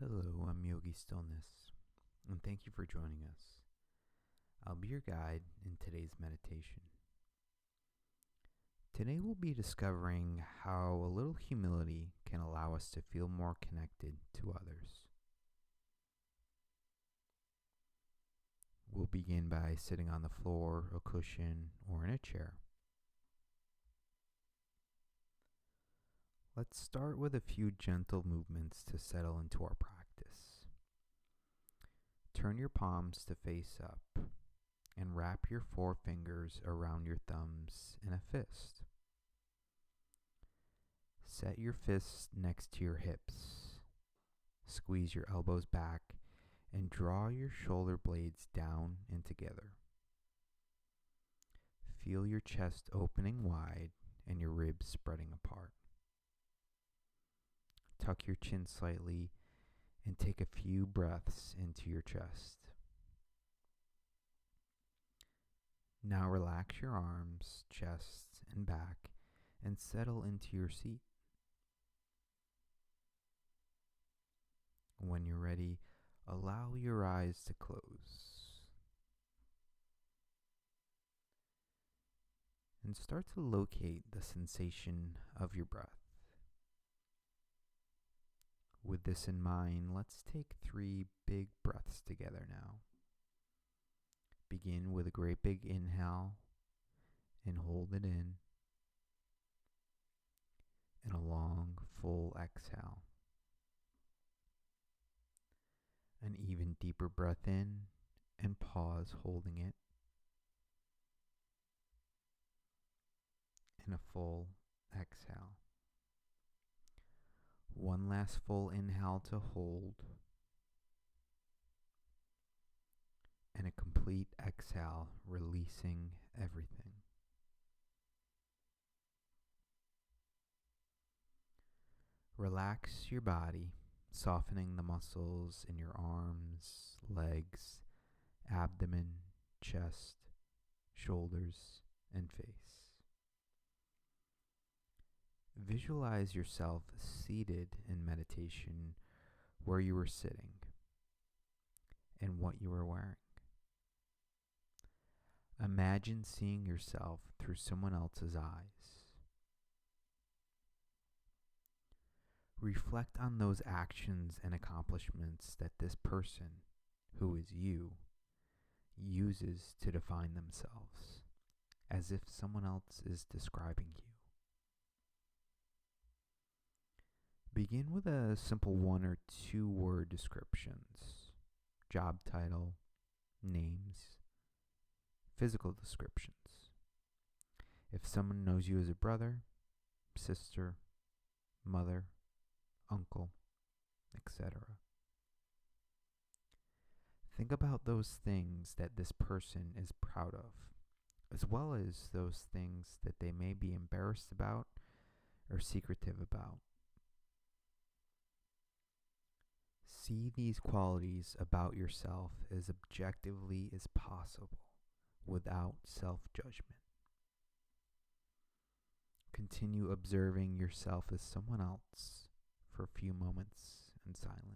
Hello, I'm Yogi Stillness, and thank you for joining us. I'll be your guide in today's meditation. Today we'll be discovering how a little humility can allow us to feel more connected to others. We'll begin by sitting on the floor, a cushion, or in a chair. Let's start with a few gentle movements to settle into our practice. Turn your palms to face up and wrap your forefingers around your thumbs in a fist. Set your fists next to your hips. Squeeze your elbows back and draw your shoulder blades down and together. Feel your chest opening wide and your ribs spreading apart. Tuck your chin slightly and take a few breaths into your chest. Now relax your arms, chest, and back and settle into your seat. When you're ready, allow your eyes to close. And start to locate the sensation of your breath. With this in mind, let's take 3 big breaths together now. Begin with a great big inhale and hold it in, and a long, full exhale. An even deeper breath in and pause holding it, and a full exhale. One last full inhale to hold, and a complete exhale, releasing everything. Relax your body, softening the muscles in your arms, legs, abdomen, chest, shoulders, and face. Visualize yourself seated in meditation where you were sitting and what you were wearing. Imagine seeing yourself through someone else's eyes. Reflect on those actions and accomplishments that this person, who is you, uses to define themselves, as if someone else is describing you. Begin with a simple 1 or 2 word descriptions, job title, names, physical descriptions. If someone knows you as a brother, sister, mother, uncle, etc. Think about those things that this person is proud of, as well as those things that they may be embarrassed about or secretive about. See these qualities about yourself as objectively as possible, without self-judgment. Continue observing yourself as someone else for a few moments in silence.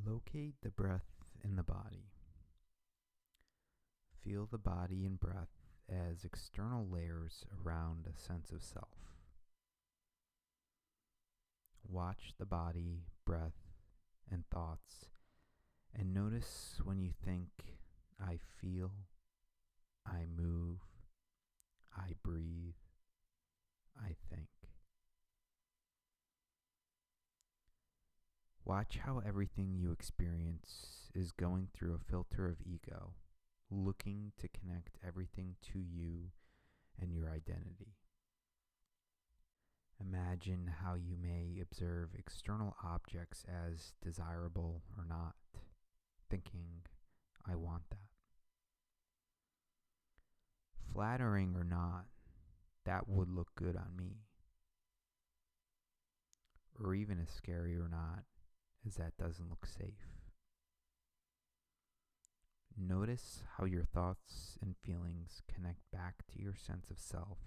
Locate the breath in the body. Feel the body and breath as external layers around a sense of self. Watch the body, breath, and thoughts, and notice when you think, I feel, I move, I breathe, I think. Watch how everything you experience is going through a filter of ego, looking to connect everything to you and your identity. Imagine how you may observe external objects as desirable or not, thinking, I want that. Flattering or not, that would look good on me. Or even as scary or not, as that doesn't look safe. Notice how your thoughts and feelings connect back to your sense of self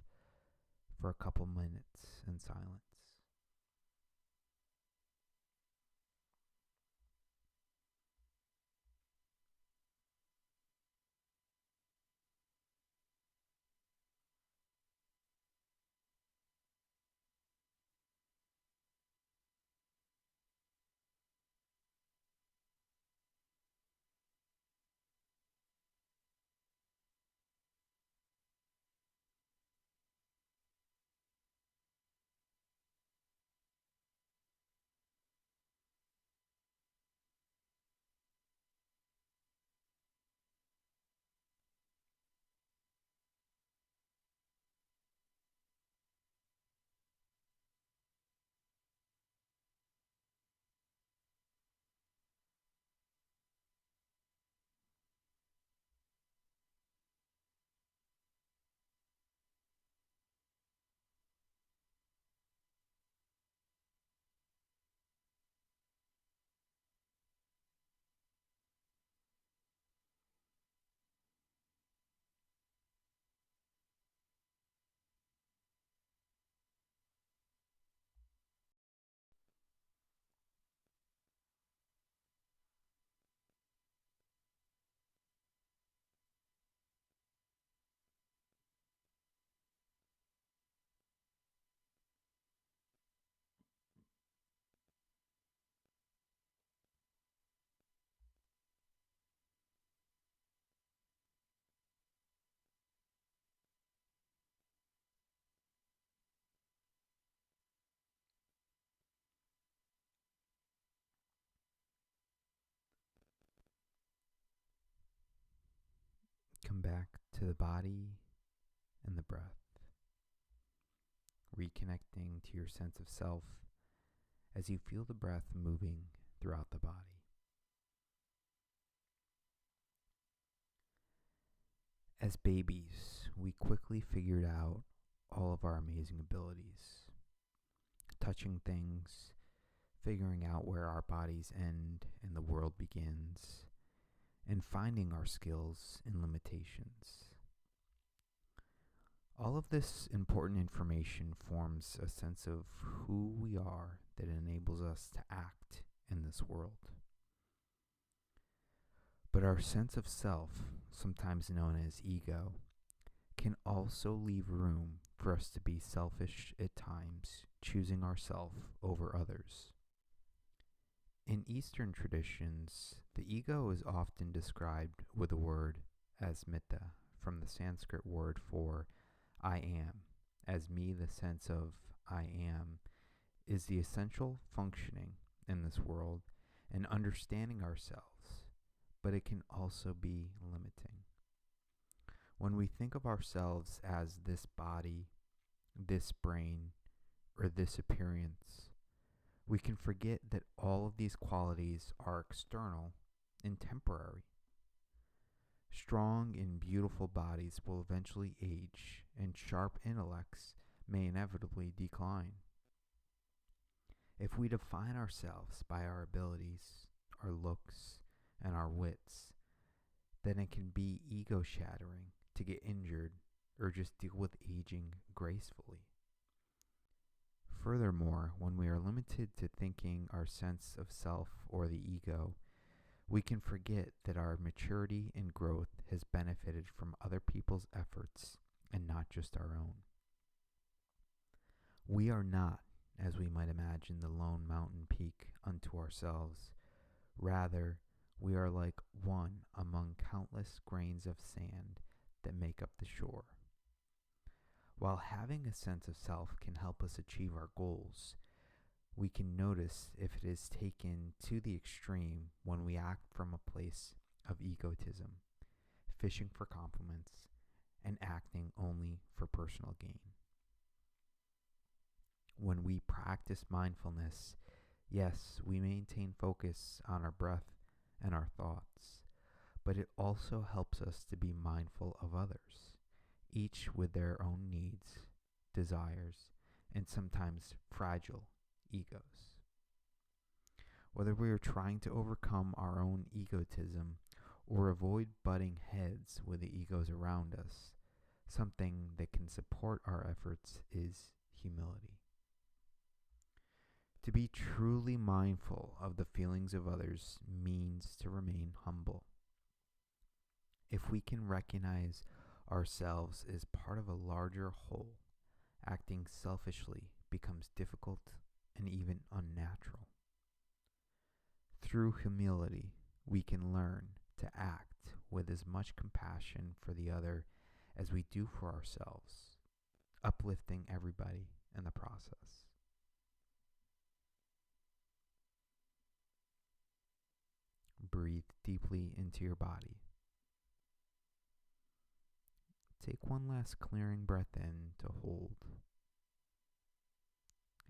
for a couple minutes in silence. Come back to the body and the breath, reconnecting to your sense of self as you feel the breath moving throughout the body. As babies, we quickly figured out all of our amazing abilities, touching things, figuring out where our bodies end and the world begins, and finding our skills and limitations. All of this important information forms a sense of who we are that enables us to act in this world. But our sense of self, sometimes known as ego, can also leave room for us to be selfish at times, choosing ourselves over others. In Eastern traditions, the ego is often described with a word asmita, from the Sanskrit word for I am, as me. The sense of I am is the essential functioning in this world and understanding ourselves, but it can also be limiting. When we think of ourselves as this body, this brain, or this appearance, we can forget that all of these qualities are external and temporary. Strong and beautiful bodies will eventually age, and sharp intellects may inevitably decline. If we define ourselves by our abilities, our looks, and our wits, then it can be ego-shattering to get injured or just deal with aging gracefully. Furthermore, when we are limited to thinking our sense of self or the ego We can forget that our maturity and growth has benefited from other people's efforts and not just our own. We are not, as we might imagine, the lone mountain peak unto ourselves. Rather, we are like one among countless grains of sand that make up the shore. While having a sense of self can help us achieve our goals, we can notice if it is taken to the extreme when we act from a place of egotism, fishing for compliments, and acting only for personal gain. When we practice mindfulness, yes, we maintain focus on our breath and our thoughts, but it also helps us to be mindful of others, each with their own needs, desires, and sometimes fragile egos. Whether we are trying to overcome our own egotism or avoid butting heads with the egos around us, something that can support our efforts is humility. To be truly mindful of the feelings of others means to remain humble. If we can recognize ourselves as part of a larger whole, acting selfishly becomes difficult and even unnatural. Through humility, we can learn to act with as much compassion for the other as we do for ourselves, uplifting everybody in the process. Breathe deeply into your body. Take one last clearing breath in to hold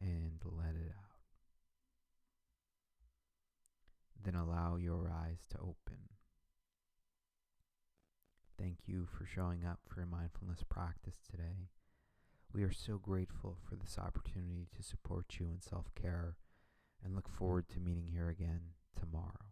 and let it out. Then allow your eyes to open. Thank you for showing up for a mindfulness practice today. We are so grateful for this opportunity to support you in self-care and look forward to meeting here again tomorrow.